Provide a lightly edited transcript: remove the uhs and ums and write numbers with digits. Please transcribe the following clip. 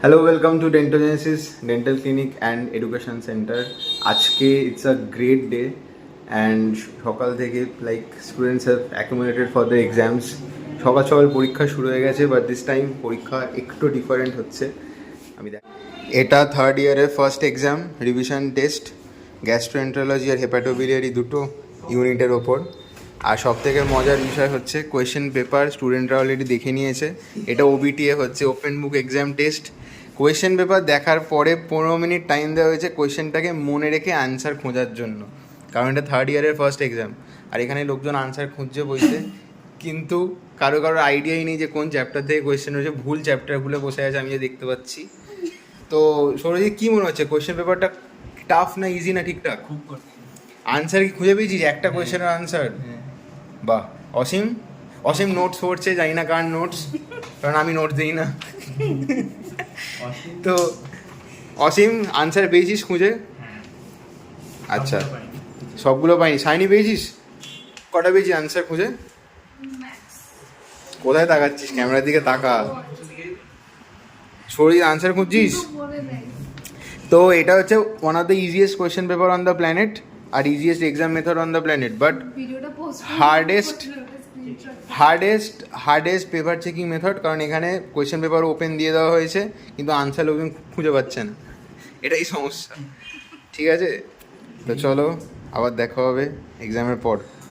Hello welcome to Dentogenesis dental clinic and education centre. আজকে it's a great day and সকাল থেকে like students have accumulated for the exams. সকাল সকাল পরীক্ষা শুরু হয়ে গেছে, বাট দিস টাইম পরীক্ষা একটু ডিফারেন্ট হচ্ছে। এটা থার্ড ইয়ারের first exam, revision test, gastroenterology আর হেপাটোবিলিয়ারি দুটো ইউনিটের ওপর। আর সব থেকে মজার বিষয় হচ্ছে কোয়েশ্চেন পেপার স্টুডেন্টরা অলরেডি দেখে নিয়েছে। এটা ওবিটিএ হচ্ছে, open book exam test. Question paper দেখার পরে 15 মিনিট টাইম দেওয়া হয়েছে কোয়েশ্চেনটাকে মনে রেখে আনসার খোঁজার জন্য, কারণ এটা থার্ড ইয়ারের ফার্স্ট এক্সাম। আর এখানে লোকজন আনসার খুঁজছে বসে, কিন্তু কারোর আইডিয়াই নেই যে কোন চ্যাপ্টার থেকে কোয়েশ্চেন হয়েছে। ভুল চ্যাপ্টারগুলো বসে আছে, আমি যে দেখতে পাচ্ছি। তো সৌরজিৎ, কী মনে হচ্ছে কোয়েশ্চেন পেপারটা টাফ না ইজি না ঠিকঠাক? খুব কঠিন। আনসার কি খুঁজে পেয়েছিস? একটা কোয়েশ্চেনের আনসার? বাহ। অসীম অসীম নোটস পড়ছে, জানি না কার নোটস, কারণ আমি নোটস দিই না। তো অসীম, আনসার পেয়েছিস খুঁজে? আচ্ছা, সবগুলো পাইনি। সাইনি পেয়েছিস? কটা পেয়েছিস আনসার খুঁজে? কোথায় তাকাচ্ছিস? ক্যামেরার দিকে তাকা। সৌরজিৎ, আনসার খুঁজছিস? তো এটা হচ্ছে one of the easiest question paper on the planet আর easiest exam method on the planet, but hardest paper checking method, কারণ এখানে কোয়েশ্চেন পেপার ওপেন দিয়ে দেওয়া হয়েছে, কিন্তু আনসার লোকজন খুঁজে পাচ্ছে না। এটাই সমস্যা। ঠিক আছে, তো চলো আবার দেখা হবে এক্সামের পর।